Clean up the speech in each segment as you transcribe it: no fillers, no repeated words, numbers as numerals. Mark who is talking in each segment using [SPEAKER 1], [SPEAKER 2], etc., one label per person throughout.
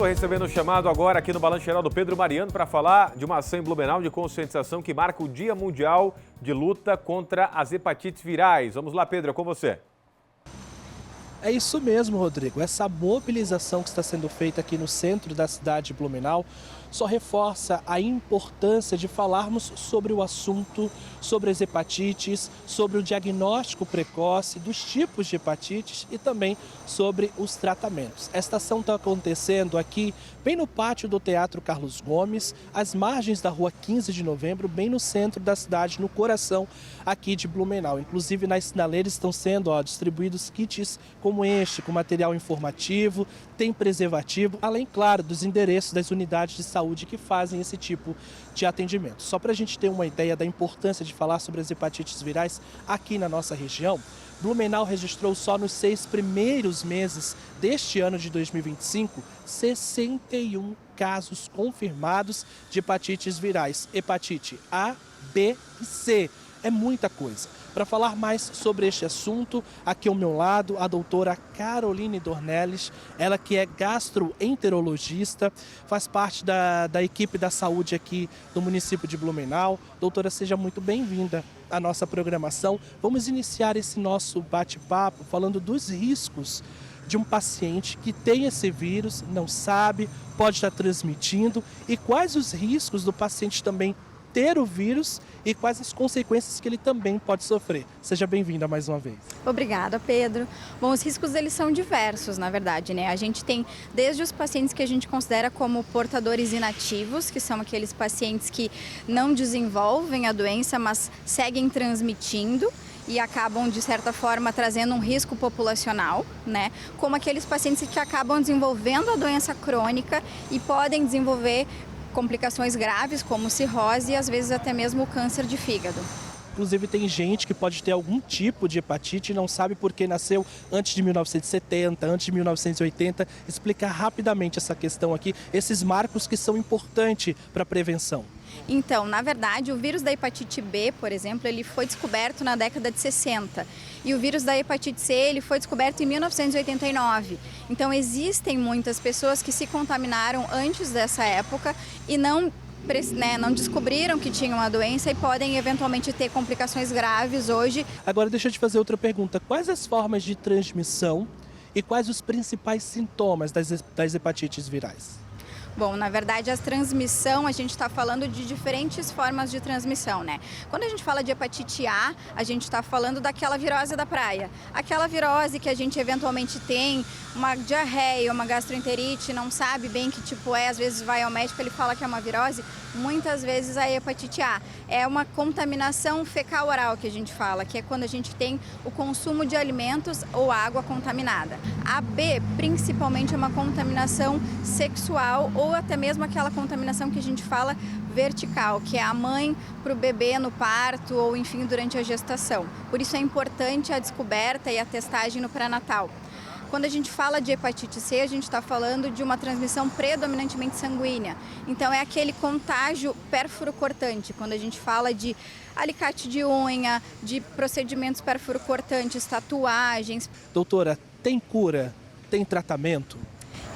[SPEAKER 1] Estou recebendo o chamado agora aqui no Balanço Geral do Pedro Mariano para falar de uma ação em Blumenau de conscientização que marca o Dia Mundial de Luta contra as Hepatites Virais. Vamos lá, Pedro, é com você.
[SPEAKER 2] É isso mesmo, Rodrigo. Essa mobilização que está sendo feita aqui no centro da cidade de Blumenau só reforça a importância de falarmos sobre o assunto, sobre as hepatites, sobre o diagnóstico precoce dos tipos de hepatites e também sobre os tratamentos. Esta ação está acontecendo aqui bem no pátio do Teatro Carlos Gomes, às margens da rua 15 de novembro, bem no centro da cidade, no coração aqui de Blumenau. Inclusive nas sinaleiras estão sendo distribuídos kits como este, com material informativo, tem preservativo, além, claro, dos endereços das unidades de saúde que fazem esse tipo de atendimento. Só para a gente ter uma ideia da importância de falar sobre as hepatites virais aqui na nossa região, Blumenau registrou só nos 6 primeiros meses deste ano de 2025, 61 casos confirmados de hepatites virais, hepatite A, B e C. É muita coisa. Para falar mais sobre este assunto, aqui ao meu lado, a doutora Caroline Dornelles, ela que é gastroenterologista, faz parte da equipe da saúde aqui do município de Blumenau. Doutora, seja muito bem-vinda à nossa programação. Vamos iniciar esse nosso bate-papo falando dos riscos de um paciente que tem esse vírus, não sabe, pode estar transmitindo, e quais os riscos do paciente também ter o vírus e quais as consequências que ele também pode sofrer. Seja bem-vinda mais uma vez.
[SPEAKER 3] Obrigada, Pedro. Bom, os riscos eles são diversos, na verdade, né? A gente tem desde os pacientes que a gente considera como portadores inativos, que são aqueles pacientes que não desenvolvem a doença, mas seguem transmitindo e acabam, de certa forma, trazendo um risco populacional, né? Como aqueles pacientes que acabam desenvolvendo a doença crônica e podem desenvolver complicações graves como cirrose e às vezes até mesmo o câncer de fígado.
[SPEAKER 2] Inclusive tem gente que pode ter algum tipo de hepatite e não sabe porque nasceu antes de 1970, antes de 1980. Explicar rapidamente essa questão aqui, esses marcos que são importantes para a prevenção.
[SPEAKER 3] Então, na verdade, o vírus da hepatite B, por exemplo, ele foi descoberto na década de 60. E o vírus da hepatite C, ele foi descoberto em 1989. Então, existem muitas pessoas que se contaminaram antes dessa época e não descobriram que tinham a doença e podem eventualmente ter complicações graves hoje.
[SPEAKER 2] Agora, deixa eu te fazer outra pergunta. Quais as formas de transmissão e quais os principais sintomas das hepatites virais?
[SPEAKER 3] Bom, na verdade, a transmissão, a gente está falando de diferentes formas de transmissão, né? Quando a gente fala de hepatite A gente está falando daquela virose da praia. Aquela virose que a gente eventualmente tem, uma diarreia, uma gastroenterite, não sabe bem que tipo é, às vezes vai ao médico, ele fala que é uma virose. Muitas vezes a hepatite A é uma contaminação fecal-oral que a gente fala, que é quando a gente tem o consumo de alimentos ou água contaminada. A B, principalmente, é uma contaminação sexual ou até mesmo aquela contaminação que a gente fala vertical, que é a mãe para o bebê no parto ou, enfim, durante a gestação. Por isso é importante a descoberta e a testagem no pré-natal. Quando a gente fala de hepatite C, a gente está falando de uma transmissão predominantemente sanguínea. Então, é aquele contágio pérfuro-cortante. Quando a gente fala de alicate de unha, de procedimentos pérfuro-cortantes, tatuagens.
[SPEAKER 2] Doutora, tem cura? Tem tratamento?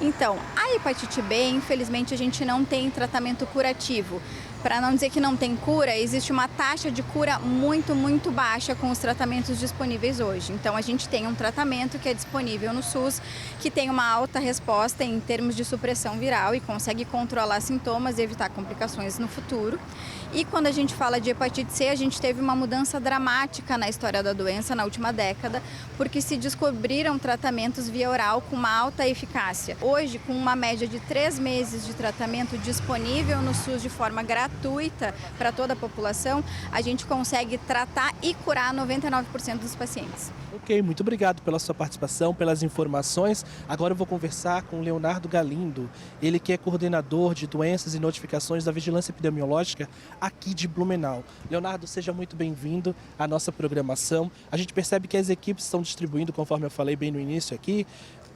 [SPEAKER 3] Então, a hepatite B, infelizmente, a gente não tem tratamento curativo. Para não dizer que não tem cura, existe uma taxa de cura muito, muito baixa com os tratamentos disponíveis hoje. Então, a gente tem um tratamento que é disponível no SUS, que tem uma alta resposta em termos de supressão viral e consegue controlar sintomas e evitar complicações no futuro. E quando a gente fala de hepatite C, a gente teve uma mudança dramática na história da doença na última década, porque se descobriram tratamentos via oral com uma alta eficácia. Hoje, com uma média de 3 meses de tratamento disponível no SUS de forma gratuita para toda a população, a gente consegue tratar e curar 99% dos pacientes.
[SPEAKER 2] Ok, muito obrigado pela sua participação, pelas informações. Agora eu vou conversar com o Leonardo Galindo, ele que é coordenador de doenças e notificações da Vigilância Epidemiológica aqui de Blumenau. Leonardo, seja muito bem-vindo à nossa programação. A gente percebe que as equipes estão distribuindo, conforme eu falei bem no início aqui,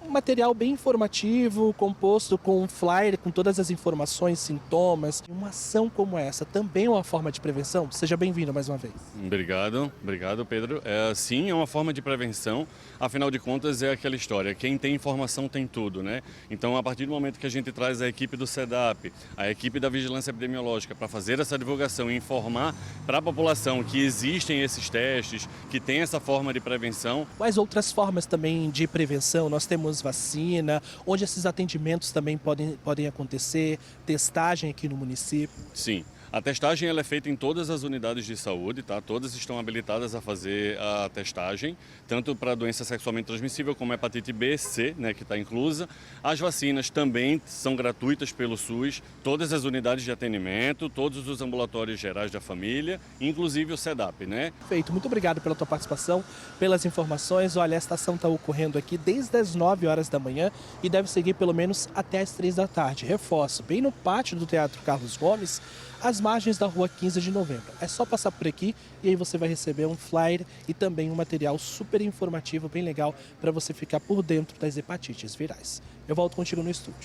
[SPEAKER 2] Um material bem informativo, composto com um flyer, com todas as informações, sintomas. Uma ação como essa também é uma forma de prevenção? Seja bem-vindo mais uma vez.
[SPEAKER 4] Obrigado, Pedro. Sim, é uma forma de prevenção, afinal de contas é aquela história, quem tem informação tem tudo, né? Então, a partir do momento que a gente traz a equipe do SEDAP, a equipe da Vigilância Epidemiológica para fazer essa divulgação e informar para a população que existem esses testes, que tem essa forma de prevenção.
[SPEAKER 2] Quais outras formas também de prevenção? Nós temos vacina, onde esses atendimentos também podem acontecer, testagem aqui no município.
[SPEAKER 4] Sim. A testagem ela é feita em todas as unidades de saúde, tá? Todas estão habilitadas a fazer a testagem, tanto para doença sexualmente transmissível como hepatite B, C, né, que está inclusa. As vacinas também são gratuitas pelo SUS, todas as unidades de atendimento, todos os ambulatórios gerais da família, inclusive o SEDAP, né?
[SPEAKER 2] Perfeito, muito obrigado pela tua participação, pelas informações. Olha, esta ação está ocorrendo aqui desde as 9 horas da manhã e deve seguir pelo menos até as 3 da tarde. Reforço, bem no pátio do Teatro Carlos Gomes, às margens da rua 15 de novembro. É só passar por aqui e aí você vai receber um flyer e também um material super informativo, bem legal, para você ficar por dentro das hepatites virais. Eu volto contigo no estúdio.